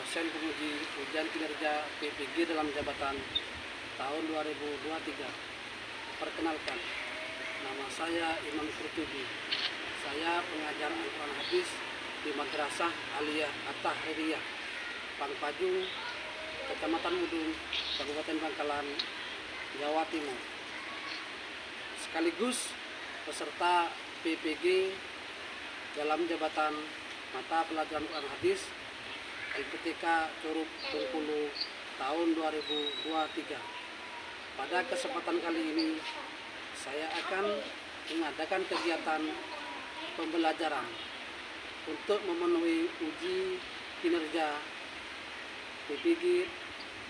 dosen penguji ujian kinerja PPG dalam jabatan tahun 2023. Perkenalkan, nama saya Imam Qurtubi. Saya pengajar Al-Quran Hadis di Madrasah Aliyah At-Tahririyah, Pangpaju, Kecamatan Mudung, Kabupaten Bangkalan, Jawa Timur. Sekaligus peserta PPG dalam jabatan mata pelajaran Quran Hadis LPTK Curug Bengkulu tahun 2023. Pada kesempatan kali ini saya akan mengadakan kegiatan pembelajaran untuk memenuhi uji kinerja PPG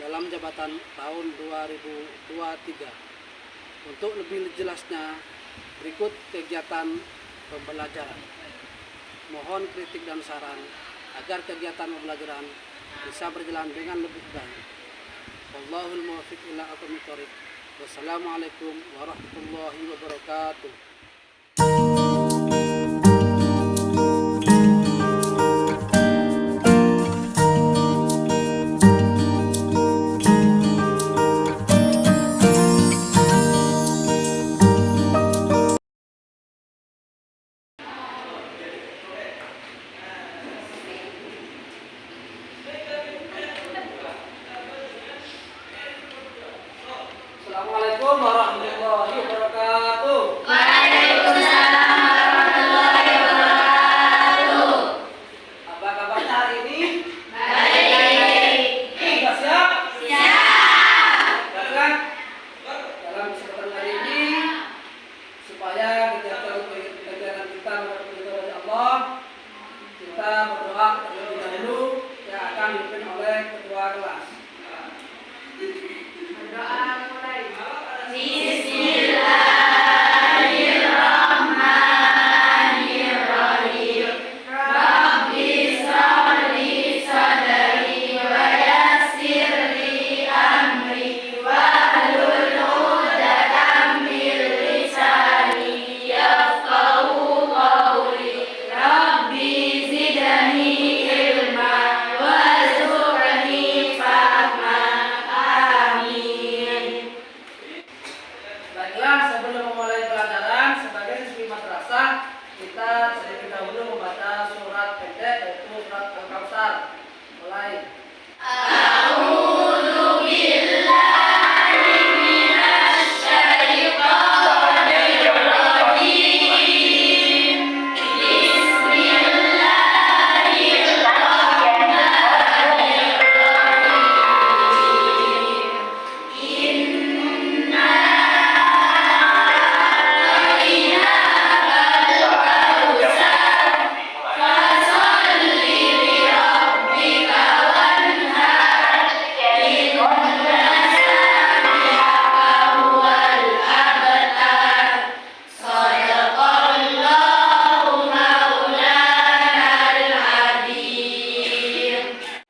dalam jabatan tahun 2023. Untuk lebih jelasnya, berikut kegiatan pembelajaran. Mohon kritik dan saran agar kegiatan pembelajaran bisa berjalan dengan lebih baik. Wallahul muwaffiq ila aqwamit thoriq. Wassalamualaikum warahmatullahi wabarakatuh. Assalamualaikum warahmatullahi wabarakatuh. Waalaikumsalam warahmatullahi wabarakatuh. Apa kabarnya hari ini? Baik. Sudah siap? Siap. Baiklah, dalam kesempatan hari ini supaya kegiatan kita menghadap kepada Allah, kita berdoa terlebih dahulu yang akan dipimpin oleh ketua kelas. Berdoa mulai. Bismillahirrahmanirrahim. Rabbi shrahli sadri wa yassir li amri wahlul 'uqdatam min lisani yafqahu qawli. Rabbi zidni ilma warzuqni fahma. Amin. Baiklah, sebelum memulai pelajaran sebagai siswi madrasah, kita terlebih dahulu membaca surat pendek yaitu surat Al-Kautsar. Mulai. A'udzu billahi minasy syaithanir rajim. Bismillahirrahmanirrahim. Inna a'tainakal kautsar fasholli li rabbika wanhar. Inna shani'aka huwal abtar. Shadaqallahu maulanal azim.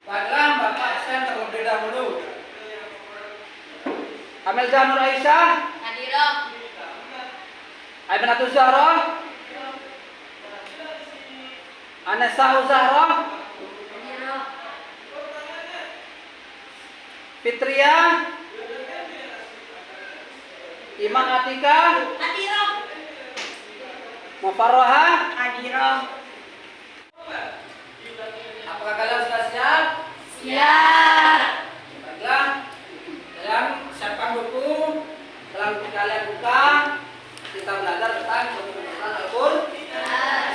Baiklah, Bapak absen terlebih dahulu. Amelza Nur Aisyah, Hadirah. Aimanatu Zahra, Anessa Zahra, Hadirah. Fitria, Iman Atika, Hadirah. Mufarroha. Hadirah. Apakah kalian sudah siap? Siap. Baiklah, kalian siapkan buku, kalian buka, kita belajar tentang pembentukan Al-Qur'an.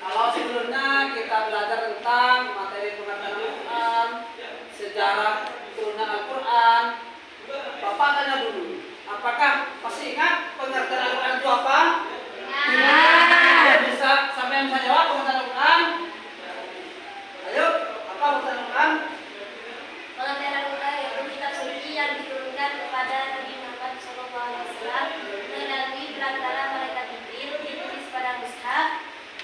Kalau sebelumnya kita belajar tentang materi pengertian Al-Quran, sejarah turunan Al-Quran, Bapak tanya dulu, apakah masih ingat pengertian Al-Quran itu apa? Bisa sampai yang bisa jawab pengertian Al-Quran? Ayo, apa pengertian Al-Quran? Pengertian Al-Quran yaitu kitab suci yang diturunkan kepada Nabi Muhammad SAW melalui perantara malaikat Jibril, ditulis pada mushaf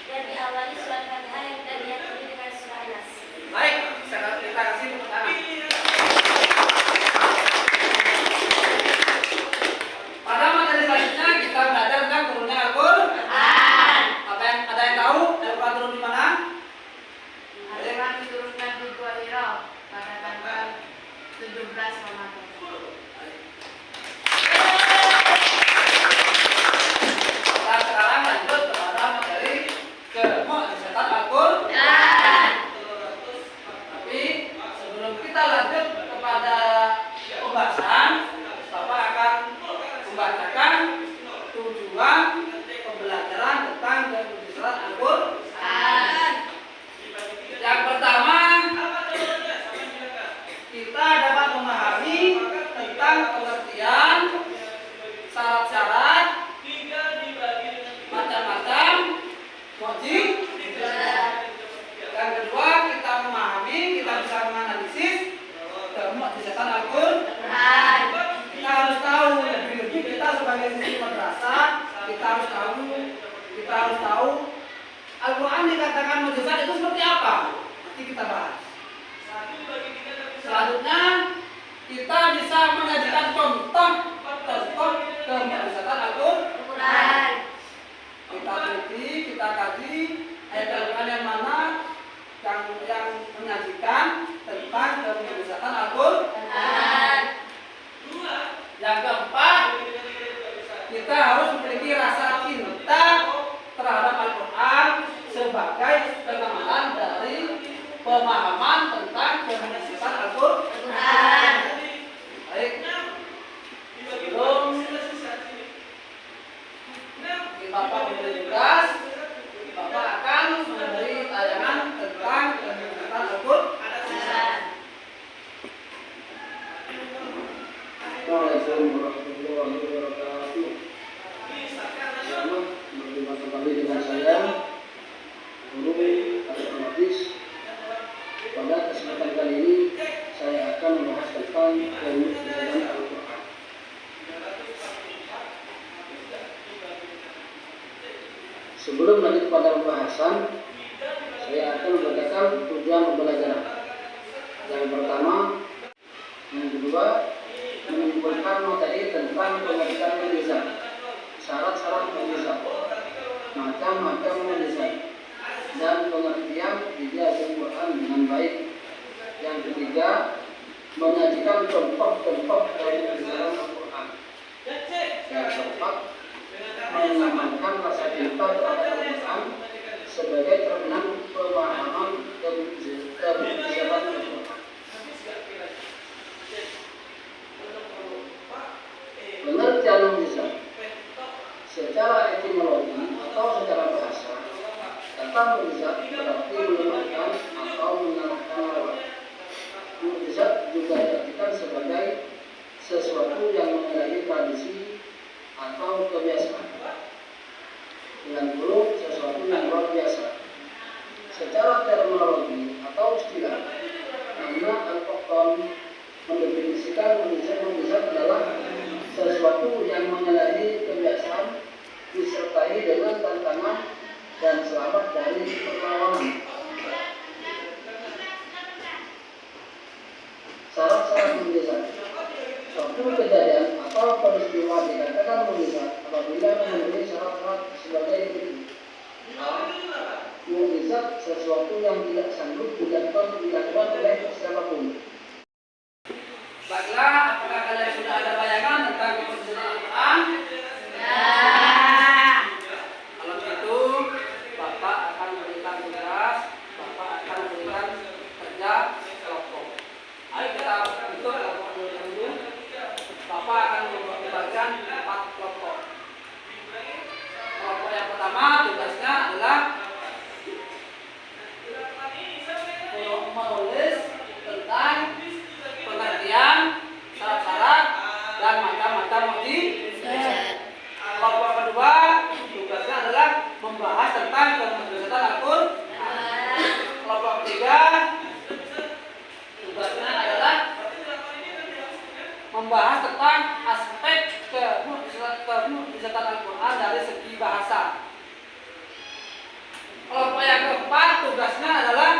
dan diawali surat Fatihah yang diakhiri dengan surah Nas. Baik, kita kasih tepuk tangan. Pada materi selanjutnya kita belajar tentang turunnya Al-Qur'an. Al-Quran dikatakan mukjizat itu seperti apa? Nanti kita bahas. Selanjutnya kita bisa menyajikan contoh kemukjizatan Al-Quran. Kita teliti, kita kaji ayat Al-Quran yang mana yang menyajikan tentang kemukjizatan Al-Quran. Yang keempat, kita harus memiliki rasa cinta terhadap Al-Quran sebagai pengembangan dari pemahaman tentang kemukjizatan Al-Quran. Baik, sebelum Bapak memberi tugas, Bapak akan memberi tayangan tentang kemukjizatan Al-Quran. Assalamualaikum warahmatullahi wabarakatuh. Selamat berjumpa kembali dengan saya, Guru Abdul Hafiz. Pada kesempatan kali ini saya akan membahas tentang kemukjizatan Al-Quran. Sebelum lanjut pada pembahasan, saya akan membacakan tujuan pembelajaran. Yang pertama, yang kedua, menyimpulkan materi tentang pengertian mukjizat, syarat-syarat mukjizat, macam-macam mukjizat, dan pengertian ijazah Al-Quran dengan baik. Yang ketiga, menyajikan contoh-contoh dari mukjizat Al-Quran. Yang keempat, mengamalkan rasa cinta terhadap Al-Quran sebagai cerminan pemahaman kemukjizatan Al-Quran. Pengertian mukjizat secara etimologi atau secara bahasa, kata mukjizat berarti melemahkan atau mengalahkan lawan. Mukjizat juga diartikan sebagai sesuatu yang menyalahi tradisi atau kebiasaan. Dengan puluh sesuatu yang luar biasa. Secara terminologi atau istilah, nama Al-Qur'an mendefinisikan mukjizat adalah sesuatu yang menyalahi kebiasaan disertai dengan tantangan dan selamat dari perlawanan. Syarat-syarat mukjizat. Suatu kejadian atau peristiwa dikatakan mukjizat apabila memenuhi syarat-syarat sebagai berikut. A. Mukjizat sesuatu yang tidak sanggup dilakukan oleh siapapun. Baiklah, apakah kalian sudah ada bayangan tentang kemukjizatan Al-Quran? Kalau begitu, Bapak akan memberikan tugas, Bapak akan memberikan kerja kelompok. Ayo kita bentuk kelompok dulu. Bapak akan membagikan 4 kelompok. Kelompok yang pertama tugasnya adalah menulis tentang pengertian, syarat-syarat, dan macam-macam mukjizat. Kelompok kedua tugasnya adalah membahas tentang kemukjizatan Al-Quran. Kelompok ketiga tugasnya adalah membahas tentang aspek kemukjizatan Al-Quran dari segi bahasa. Kelompok yang keempat tugasnya adalah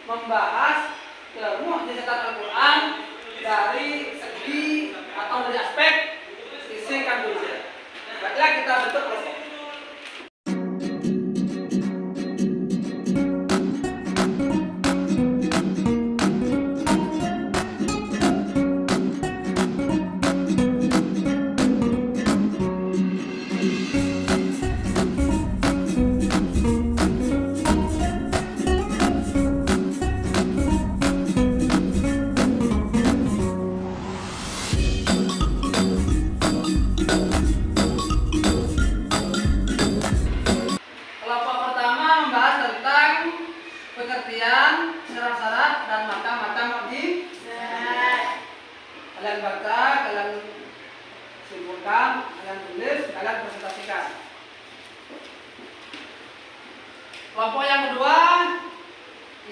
membahas kemukjizatan Al-Quran dari segi atau dari aspek sisi kandungan. Baiklah, kita bentuk kelompok. Pengertian, syarat-syarat, dan macam-macam mukjizat. Kalian baca, kalian simpulkan, kalian tulis, kalian presentasikan. Kelompok yang kedua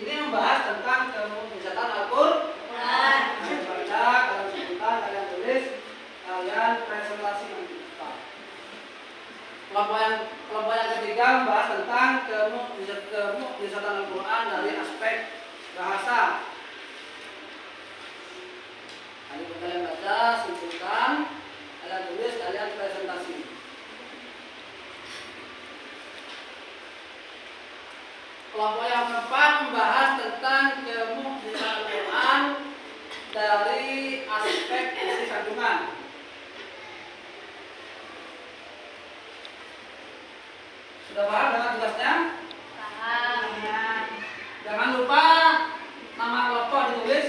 ini membahas tentang kemukjizatan Al-Quran. Kalian baca, kalian simpulkan, kalian tulis, kalian presentasikan. Kelompok yang ketiga 3 membahas tentang kemu'jizatan Al-Quran dari aspek bahasa. Kali kalian baca, simpulkan, kalian tulis, kalian presentasi. Kelompok yang keempat membahas tentang kemu'jizatan Al-Quran dari aspek isi kandungan. Sudah paham dengan tugasnya? Paham. Jangan lupa nama kelompok ditulis.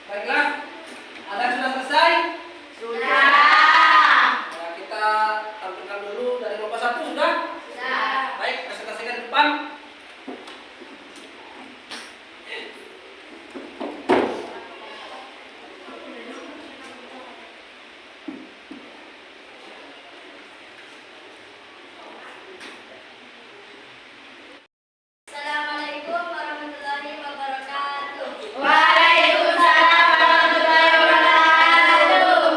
Baiklah, ada yang sudah selesai? Sudah. Ya, kita tampilkan dulu dari kelompok 1 sudah? Sudah. Baik, presentasikan di depan. Assalamualaikum warahmatullahi wabarakatuh. Waalaikumsalam warahmatullahi wabarakatuh.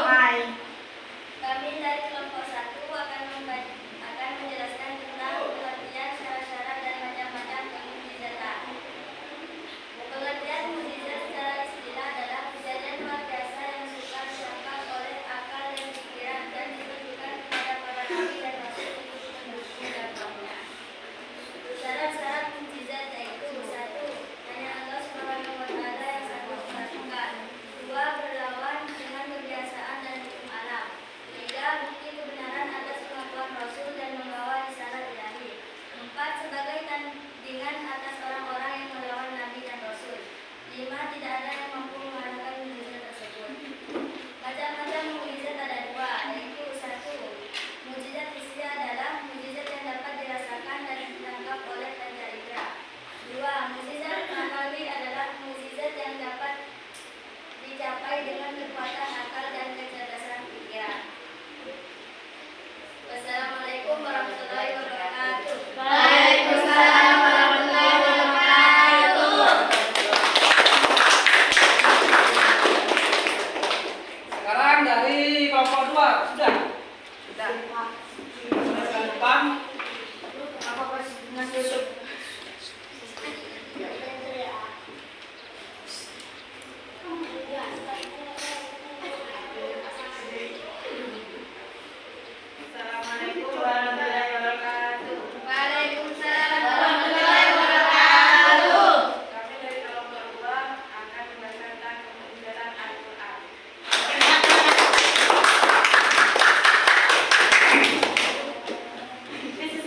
Kami dari kelompok 1 akan menjelaskan tentang pengertian syarat-syarat dan macam-macam kemukjizatan. Pengertian mukjizat secara istilah adalah kejadian luar biasa yang sukar ditangkap oleh akal dan pikiran dan ditujukan kepada para nabi dan rasul untuk mendukung dakwahnya. Syarat-syarat mukjizat yaitu 1. Hanya Allah Subhanahu wa taala yang sanggup melakukan. 2. Berlawan dengan kebiasaan dan hukum alam. 3. Bukti kebenaran atas kemampuan Rasul dan membawa risalah ilahi. 4. Sebagai tandingan atas orang-orang yang melawan Nabi dan Rasul. 5. Tidak ada yang mampu mengalahkan mukjizat tersebut. Macam-macam mukjizat ada 2, yaitu 1. Mukjizat hissi adalah mukjizat yang dapat dirasakan dan ditangkap oleh pancarindera. 2. Mukjizat manawi adalah mukjizat yang dapat dicapai dengan kekuatan akal dan kecerdasan pikiran. Wassalamualaikum warahmatullahi wabarakatuh. Waalaikumsalam warahmatullahi wabarakatuh. Sekarang dari kelompok 2 sudah? Sudah. Presentasikan di depan. Assalamualaikum warahmatullahi wabarakatuh. Waalaikumsalam Warahmatullahi wabarakatuh. Kami dari kelompok 2 akan membahas tentang kemukjizatan Al-Quran.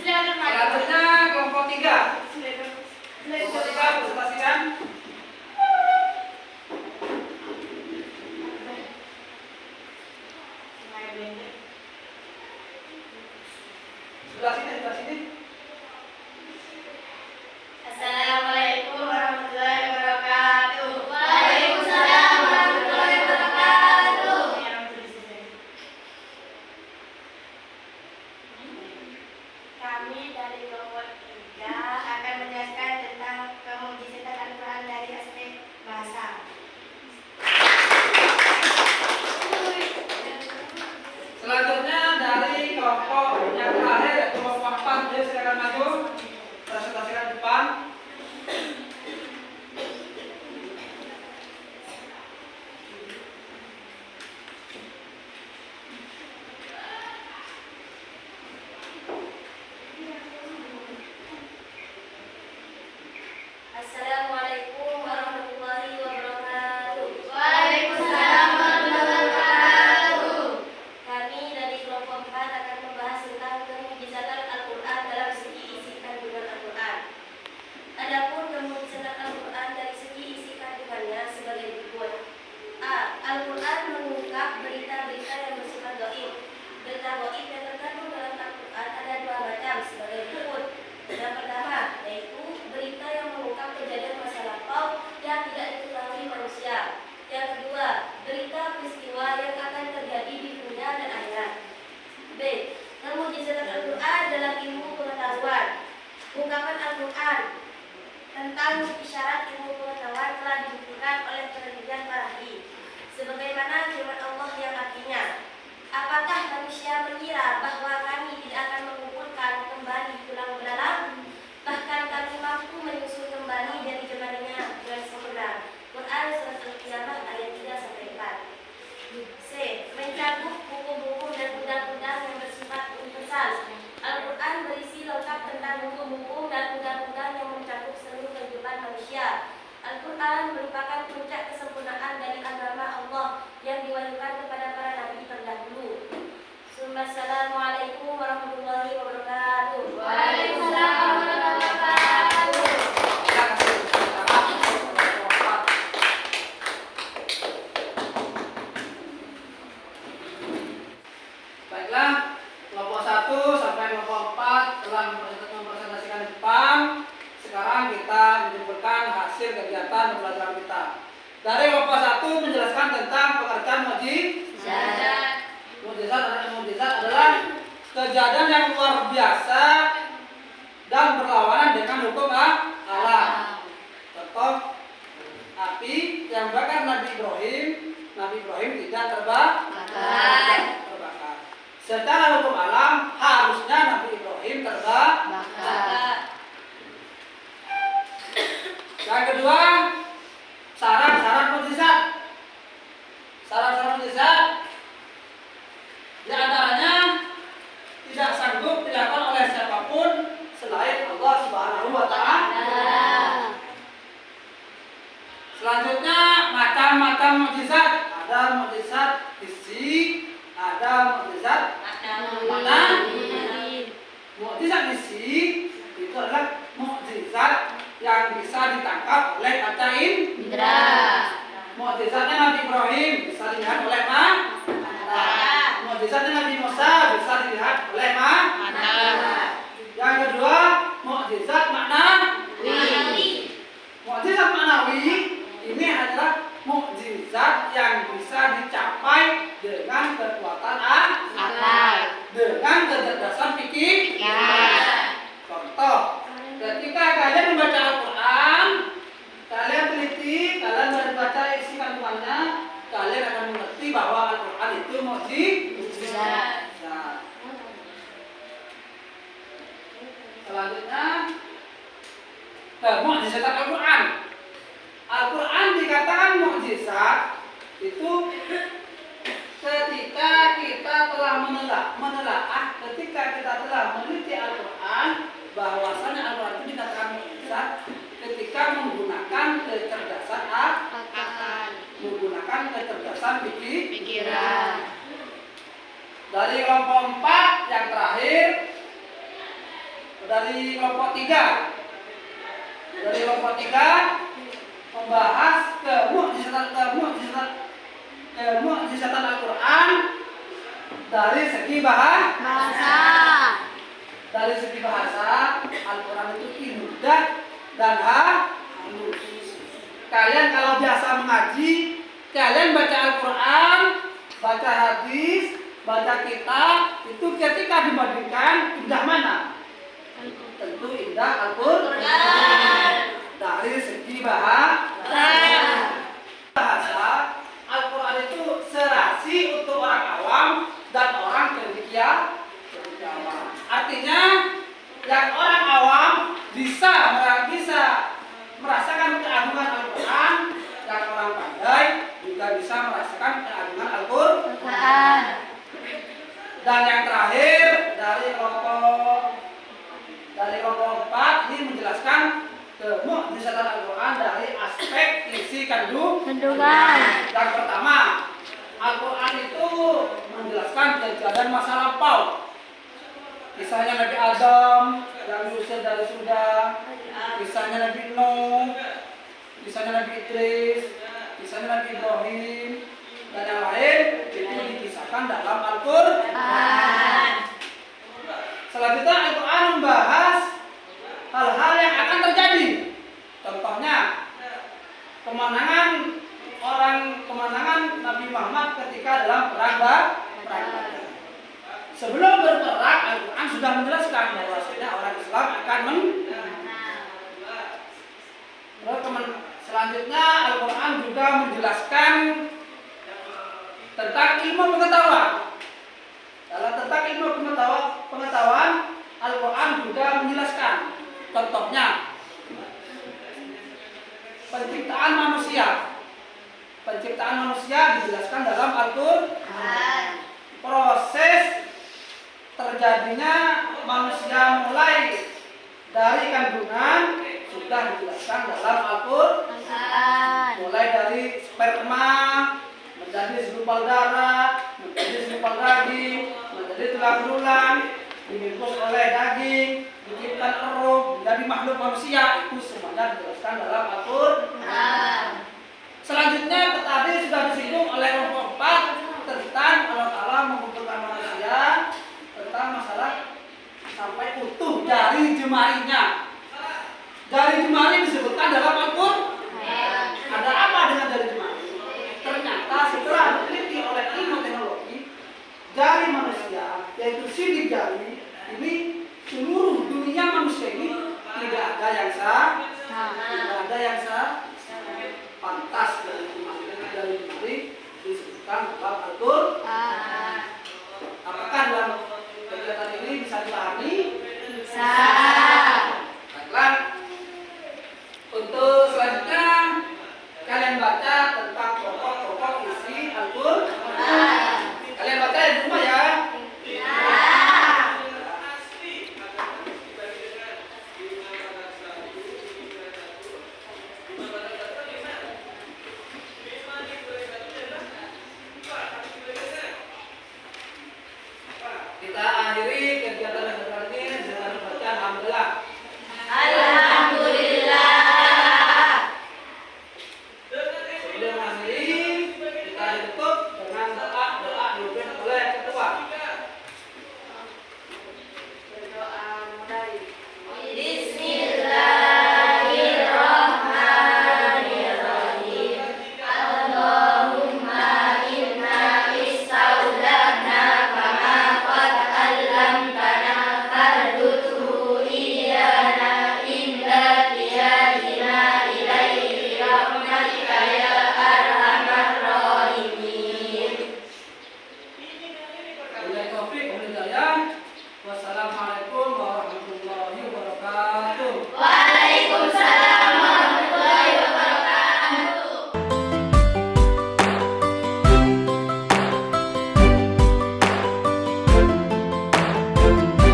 Selanjutnya kelompok 3. Ungkapan Al-Quran tentang isyarat ilmu pengetahuan telah dibuktikan oleh penelitian para ahli. Sebagaimana firman Allah yang artinya, apakah manusia mengira bahwa kami tidak akan mengumpulkan kembali tulang belulang? Bahkan kami mampu menyusun kembali dari jemarinya dengan sempurna. Quran Surat Al-Qiyamah ayat 3-4. C. Mencabut buku-buku dan undang-undang yang bersifat universal. Al-Quran berisi lengkap tentang buku-buku dan undang-undang yang mencakup seluruh kehidupan manusia. Al-Quran merupakan puncak kesempurnaan dari agama Allah yang diwahyukan kepada para nabi terdahulu. Assalamualaikum warahmatullahi wabarakatuh. Waalaikumsalam warahmatullahi wabarakatuh. Baiklah, kelompok 1 sampai kelompok 4 telah mempresentasikan di depan. Sekarang kita menyimpulkan hasil kegiatan pembelajaran kita. Dari kelompok 1 menjelaskan tentang pengertian mukjizat. Mukjizat adalah kejadian yang luar biasa dan berlawanan dengan hukum alam. Contoh, api yang bakar Nabi Ibrahim tidak terbakar. Secara hukum alam harusnya Nabi Ibrahim terbakar. Yang kedua, syarat-syarat mukjizat. Syarat-syarat mukjizat di antaranya tidak sanggup dilakukan oleh siapapun selain Allah Subhanahu wa taala. Selanjutnya, macam-macam mukjizat. Ada mukjizat fisik, ada mukjizat mana? Mukjizat fisik itu adalah mukjizat yang bisa ditangkap oleh mata indera. Mukjizatnya Nabi Ibrahim bisa dilihat oleh mata. Mukjizatnya Nabi Musa bisa dilihat oleh mata. Yang kedua, mukjizat maknawi. Mukjizat maknawi ini adalah mukjizat yang bisa dicapai dengan kekuatan akal, dengan kecerdasan pikiran. Contoh, ketika kalian membaca Al-Quran, kalian teliti, kalian membaca isi kandungannya, kalian akan mengerti bahwa Al-Quran itu mukjizat. Selanjutnya, mukjizat Al-Quran. Al-Quran dikatakan mukjizat itu ketika kita telah menelaah, ketika kita telah meneliti Al-Quran, bahwasanya Al-Quran itu dikatakan mukjizat ketika menggunakan kecerdasan akal, menggunakan kecerdasan pikiran. Dari kelompok 4 yang terakhir, dari kelompok 3. Dari kelompok 3 membahas kemukjizatan Al-Quran dari segi bahasa. Dari segi bahasa, Al-Quran itu indah dan halus. Kalian kalau biasa mengaji, kalian baca Al-Quran, baca hadis, baca kitab, itu ketika dibandingkan indah mana? Tentu indah Al-Quran. Dari segi bahasa, Al-Quran itu serasi untuk orang awam dan orang cendekia. Artinya, yang orang awam bisa merasakan keagungan Al-Quran, dan orang pandai juga bisa merasakan keagungan Al-Quran. Dan yang terakhir dari kelompok 4 ini menjelaskan kemukjizatan Al-Quran dari aspek isi kandungan. Yang pertama, Al-Quran itu menjelaskan kejadian masa lampau. Kisahnya Nabi Adam yang diusir dari surga, kisahnya Nabi Nuh, kisahnya Nabi Idris, kisahnya Nabi Ibrahim, dan yang lain itu dikisahkan dalam Al-Quran. Selanjutnya Al-Quran membahas hal-hal yang akan terjadi. Contohnya kemenangan Nabi Muhammad ketika dalam perang Badar. Sebelum berperang, Al-Quran sudah menjelaskan bahwa orang Islam akan menang. Terus selanjutnya Al-Quran juga menjelaskan tentang ilmu pengetahuan. Kalau tentang ilmu pengetahuan, Al-Quran juga menjelaskan. Contohnya, penciptaan manusia. Penciptaan manusia dijelaskan dalam Al-Quran. Proses terjadinya manusia mulai dari kandungan sudah dijelaskan dalam Al-Quran. Mulai dari sperma menjadi segumpal darah, menjadi segumpal daging, menjadi tulang belulang, dibungkus oleh daging, diciptakan roh, menjadi makhluk manusia, itu semuanya dijelaskan dalam Al-Quran. Selanjutnya tadi sudah disinggung oleh kelompok 4 tentang Allah Ta'ala mengumpulkan manusia tentang masalah sampai utuh jari jemarinya. Jari jemari disebutkan dalam Al-Quran. Ada apa dengan jari jemari? Ternyata setelah diteliti oleh ilmu teknologi, jari manusia, yaitu sidik jari, ini seluruh dunia manusia ini